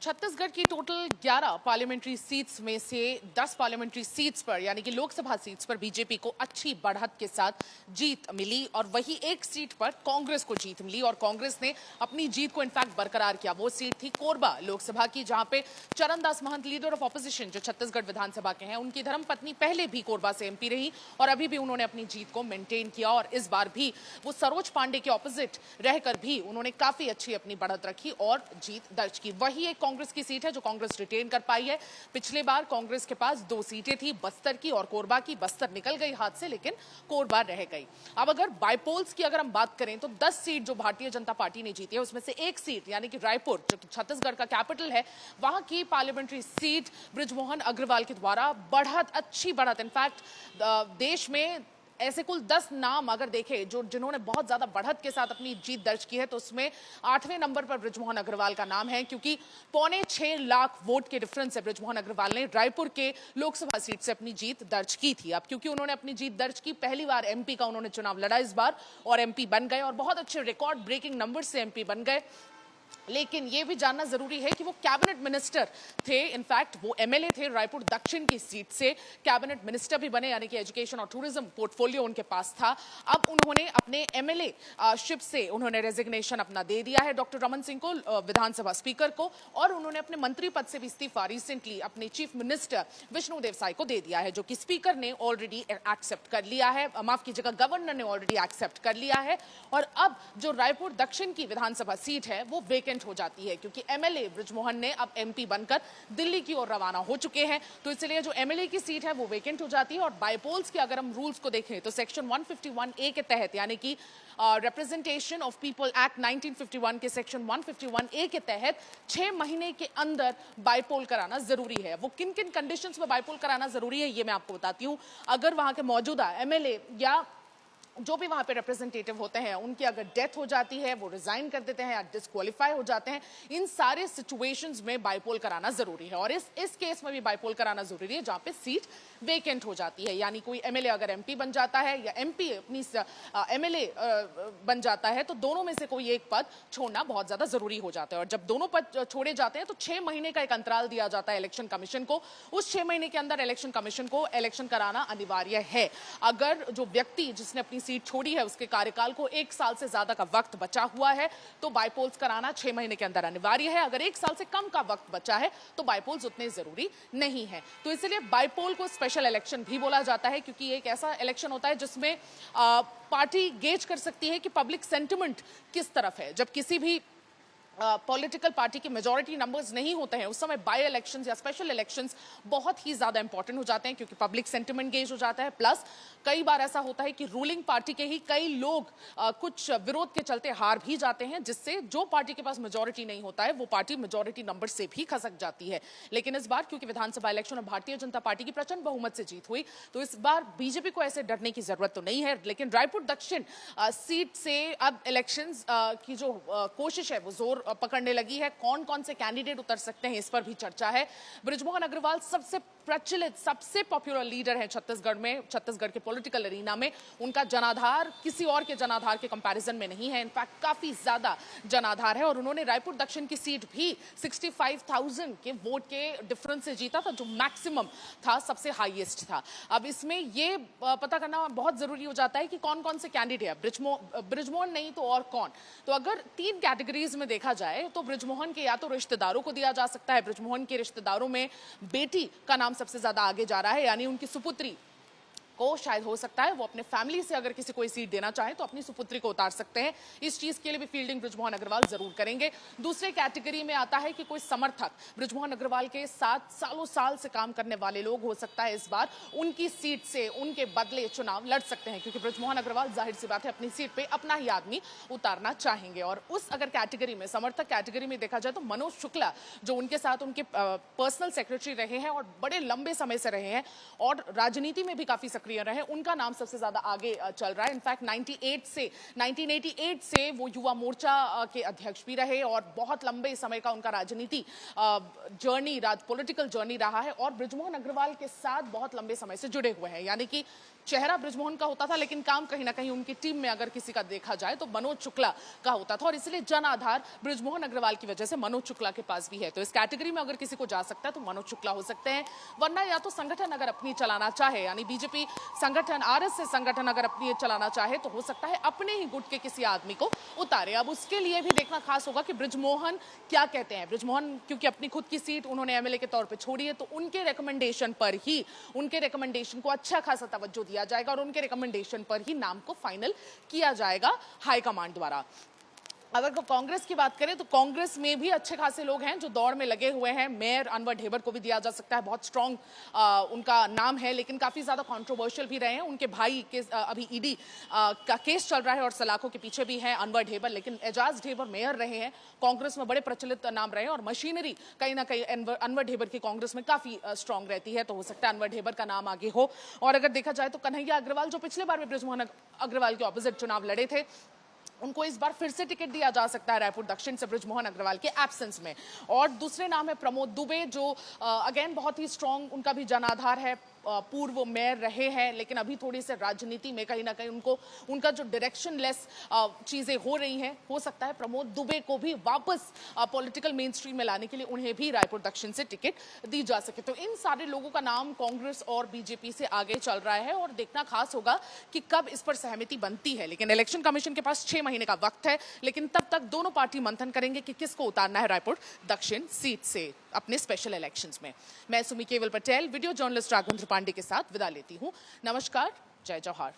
छत्तीसगढ़ की total 11 parliamentary seats में से 10 पार्लियामेंट्री सीट्स पर यानी कि लोकसभा सीट्स पर बीजेपी को अच्छी बढ़त के साथ जीत मिली और वही एक सीट पर कांग्रेस को जीत मिली और कांग्रेस ने अपनी जीत को इनफैक्ट बरकरार किया। वो सीट थी कोरबा लोकसभा की, जहां पे Charandas Mahant leader of opposition जो छत्तीसगढ़ विधानसभा के हैं, उनकी धर्मपत्नी पहले भी कोरबा से एमपी रही और अभी भी उन्होंने अपनी जीत को मेंटेन किया और इस बार भी वो सरोज पांडे के ऑपोजिट रहकर भी उन्होंने काफी अच्छी अपनी बढ़त रखी और जीत दर्ज की। वही एक कांग्रेस की सीट है जो कांग्रेस रिटेन कर पाई है। पिछले बार कांग्रेस के पास 2 सीटें थी, बस्तर की और कोरबा की। बस्तर निकल गई हाथ से, लेकिन कोरबा रह गई। अब अगर बाईपोल्स की अगर हम बात करें तो 10 सीट जो भारतीय जनता पार्टी ने जीती है, उसमें से एक सीट यानी कि रायपुर जो कि छत्तीसगढ़ का कैपिटल है, वहां की पार्लियामेंट्री सीट बृजमोहन अग्रवाल के द्वारा बढ़त, अच्छी बढ़त, इनफैक्ट देश में ऐसे कुल 10 नाम अगर देखें जो जिन्होंने बहुत ज्यादा बढ़त के साथ अपनी जीत दर्ज की है, तो उसमें 8वें नंबर पर बृजमोहन अग्रवाल का नाम है, क्योंकि 6.25 लाख वोट के डिफरेंस से बृजमोहन अग्रवाल ने रायपुर के लोकसभा सीट से अपनी जीत दर्ज की थी। अब क्योंकि उन्होंने अपनी जीत दर्ज की, पहली बार एमपी का उन्होंने चुनाव लड़ा इस बार और एमपी बन गए और बहुत अच्छे रिकॉर्ड ब्रेकिंग नंबर से एमपी बन गए। लेकिन यह भी जानना जरूरी है कि वो कैबिनेट मिनिस्टर थे, इनफैक्ट वो एमएलए थे, रायपुर दक्षिण की सीट से कैबिनेट मिनिस्टर भी बने, यानी कि एजुकेशन और टूरिज्म पोर्टफोलियो उनके पास था। अब उन्होंने अपने एमएलए शिप से उन्होंने रेजिग्नेशन अपना दे दिया है डॉक्टर रमन सिंह को, विधानसभा स्पीकर को, और उन्होंने अपने मंत्री पद से भी इस्तीफा रिसेंटली अपने चीफ मिनिस्टर विष्णु देव साय को दे दिया है, जो कि स्पीकर ने ऑलरेडी एक्सेप्ट कर लिया है, माफ कीजिएगा गवर्नर ने ऑलरेडी एक्सेप्ट कर लिया है। और अब जो रायपुर दक्षिण की विधानसभा सीट है वो वेकेंट हो जाती है, क्योंकि एमएलए बृजमोहन ने अब एमपी बनकर दिल्ली की ओर रवाना हो चुके हैं, तो इसलिए जो एमएलए की सीट है वो वेकेंट हो जाती है। और बाईपोल्स के अगर हम रूल्स को देखें तो सेक्शन 151A के तहत, यानी कि रिप्रेजेंटेशन ऑफ पीपल एक्ट 1951 के सेक्शन 151A के तहत 6 महीने के अंदर बाईपोल कराना जरूरी है। वो किन किन कंडीशंस में बाईपोल कराना जरूरी है ये मैं आपको बताती हूँ। अगर वहां के मौजूदा एमएलए या जो भी वहां पे रिप्रेजेंटेटिव होते हैं, उनकी अगर डेथ हो जाती है, वो रिजाइन कर देते हैं या डिस्क्वालीफाई हो जाते हैं, इन सारे सिचुएशंस में बाईपोल कराना जरूरी है। और इस केस में भी बाईपोल कराना जरूरी है जहां पे सीट वेकेंट हो जाती है, यानी कोई एमएलए अगर एमपी बन जाता है या एमपी अपनी एमएलए बन जाता है, तो दोनों में से कोई एक पद छोड़ना बहुत ज्यादा जरूरी हो जाता है। और जब दोनों पद छोड़े जाते हैं तो 6 महीने का एक अंतराल दिया जाता है इलेक्शन कमीशन को। उस 6 महीने के अंदर इलेक्शन कमीशन को इलेक्शन कराना अनिवार्य है। अगर जो व्यक्ति जिसने अपनी सीट छोड़ी है उसके कार्यकाल को 1 साल से ज्यादा का वक्त बचा हुआ है, तो बाईपोल्स कराना 6 महीने के अंदर अनिवार्य है। अगर 1 साल से कम का वक्त बचा है तो बाईपोल्स उतने जरूरी नहीं है। तो इसलिए बाईपोल को स्पेशल इलेक्शन भी बोला जाता है, क्योंकि एक ऐसा इलेक्शन होता है जिसमें पार्टी गेज कर सकती है कि पब्लिक सेंटिमेंट किस तरफ है। जब किसी भी पॉलिटिकल पार्टी के मेजॉरिटी नंबर्स नहीं होते हैं, उस समय बाय इलेक्शंस या स्पेशल इलेक्शंस बहुत ही ज्यादा इंपॉर्टेंट हो जाते हैं, क्योंकि पब्लिक सेंटिमेंट गेज हो जाता है। प्लस कई बार ऐसा होता है कि रूलिंग पार्टी के ही कई लोग कुछ विरोध के चलते हार भी जाते हैं, जिससे जो पार्टी के पास मेजॉरिटी नहीं होता है वो पार्टी मेजॉरिटी नंबर से भी खसक जाती है। लेकिन इस बार क्योंकि विधानसभा इलेक्शन और भारतीय जनता पार्टी की प्रचंड बहुमत से जीत हुई, तो इस बार बीजेपी को ऐसे डरने की जरूरत तो नहीं है। लेकिन रायपुर दक्षिण सीट से अब इलेक्शन की जो कोशिश है वो जोर पकड़ने लगी है। कौन कौन से कैंडिडेट उतर सकते हैं इस पर भी चर्चा है। बृजमोहन अग्रवाल सबसे प्रचलित, सबसे पॉपुलर लीडर है छत्तीसगढ़ में, छत्तीसगढ़ के पॉलिटिकल एरिना में। उनका जनाधार किसी और के जनाधार के कंपैरिजन में नहीं है, इनफैक्ट काफी ज्यादा जनाधार है। और उन्होंने रायपुर दक्षिण की सीट भी 65,000 के वोट के डिफरेंस से जीता था, जो मैक्सिमम था, सबसे हाईएस्ट था। अब इसमें यह पता करना बहुत जरूरी हो जाता है कि कौन कौन से कैंडिडेट है, बृजमोहन नहीं तो और कौन। तो अगर 3 कैटेगरीज में देखा जाए तो बृजमोहन के या तो रिश्तेदारों को दिया जा सकता है। बृजमोहन के रिश्तेदारों में बेटी का नाम सबसे ज्यादा आगे जा रहा है, यानी उनकी सुपुत्री को शायद हो सकता है वो अपने फैमिली से अगर किसी को सीट देना चाहे तो अपनी सुपुत्री को उतार सकते हैं। इस चीज के लिए भी फील्डिंग बृजमोहन अग्रवाल जरूर करेंगे। दूसरे कैटेगरी में आता है कि कोई समर्थक बृजमोहन अग्रवाल के साथ सालों साल से काम करने वाले लोग, हो सकता है इस बार उनकी सीट से उनके बदले चुनाव लड़ सकते हैं, क्योंकि बृजमोहन अग्रवाल जाहिर सी बात है अपनी सीट पे अपना ही आदमी उतारना चाहेंगे। और उस अगर कैटेगरी में, समर्थक कैटेगरी में देखा जाए तो मनोज शुक्ला, जो उनके साथ उनके पर्सनल सेक्रेटरी रहे हैं और बड़े लंबे समय से रहे हैं और राजनीति में भी काफी सक्रिय रहे, उनका नाम सबसे ज्यादा आगे चल रहा है। इनफैक्ट 1988 से वो युवा मोर्चा के अध्यक्ष भी रहे और बहुत लंबे समय का उनका राजनीति जर्नी, पॉलिटिकल जर्नी रहा है और बृजमोहन अग्रवाल के साथ बहुत लंबे समय से जुड़े हुए हैं। यानी कि चेहरा बृजमोहन का होता था, लेकिन काम कहीं ना कहीं उनकी टीम में अगर किसी का देखा जाए तो मनोज शुक्ला का होता था, और इसलिए जन आधार बृजमोहन अग्रवाल की वजह से मनोज शुक्ला के पास भी है। तो इस कैटेगरी में अगर किसी को जा सकता है तो मनोज शुक्ला हो सकते हैं, वरना या तो संगठन अगर अपनी चलाना चाहे, यानी बीजेपी संगठन, आरएसएस संगठन अगर अपनी चलाना चाहे तो हो सकता है अपने ही गुट के किसी आदमी को उतारे। अब उसके लिए भी देखना खास होगा कि बृजमोहन क्या कहते हैं। बृजमोहन क्योंकि अपनी खुद की सीट उन्होंने एमएलए के तौर पे छोड़ी है, तो उनके रिकमेंडेशन पर ही, उनके रिकमेंडेशन को अच्छा खासा तवज्जो दिया जाएगा और उनके रिकमेंडेशन पर ही नाम को फाइनल किया जाएगा हाईकमांड द्वारा। अगर कांग्रेस की बात करें तो कांग्रेस में भी अच्छे खासे लोग हैं जो दौड़ में लगे हुए हैं। मेयर अनवर ढेबर को भी दिया जा सकता है, बहुत स्ट्रांग उनका नाम है, लेकिन काफी ज्यादा कंट्रोवर्शियल भी रहे हैं। उनके भाई के अभी ईडी का केस चल रहा है और सलाखों के पीछे भी है अनवर ढेबर, लेकिन एजाज ढेबर मेयर रहे हैं, कांग्रेस में बड़े प्रचलित नाम रहे हैं, और मशीनरी कहीं ना कहीं अनवर ढेबर की कांग्रेस में काफी स्ट्रांग रहती है, तो हो सकता है अनवर ढेबर का नाम आगे हो। और अगर देखा जाए तो कन्हैया अग्रवाल, जो पिछले बार भी बृजमोहन अग्रवाल के ऑपोजिट चुनाव लड़े थे, उनको इस बार फिर से टिकट दिया जा सकता है रायपुर दक्षिण से बृजमोहन अग्रवाल के एब्सेंस में। और दूसरे नाम है प्रमोद दुबे, जो अगेन बहुत ही स्ट्रांग, उनका भी जनाधार है, पूर्व मेयर रहे हैं, लेकिन अभी थोड़ी से राजनीति में कहीं ना कहीं उनका जो डायरेक्शन लेस चीजें हो रही हैं, हो सकता है प्रमोद दुबे को भी वापस पॉलिटिकल मेन स्ट्रीम में लाने के लिए उन्हें भी रायपुर दक्षिण से टिकट दी जा सके। तो इन सारे लोगों का नाम कांग्रेस और बीजेपी से आगे चल रहा है, और देखना खास होगा कि कब इस पर सहमति बनती है। लेकिन इलेक्शन कमीशन के पास 6 महीने का वक्त है, लेकिन तब तक दोनों पार्टी मंथन करेंगे कि किसको उतारना है रायपुर दक्षिण सीट से अपने स्पेशल इलेक्शंस में। मैं सुमी केवल पटेल वीडियो जर्नलिस्ट राघवेंद्र पांडे के साथ विदा लेती हूं। नमस्कार, जय जौहर।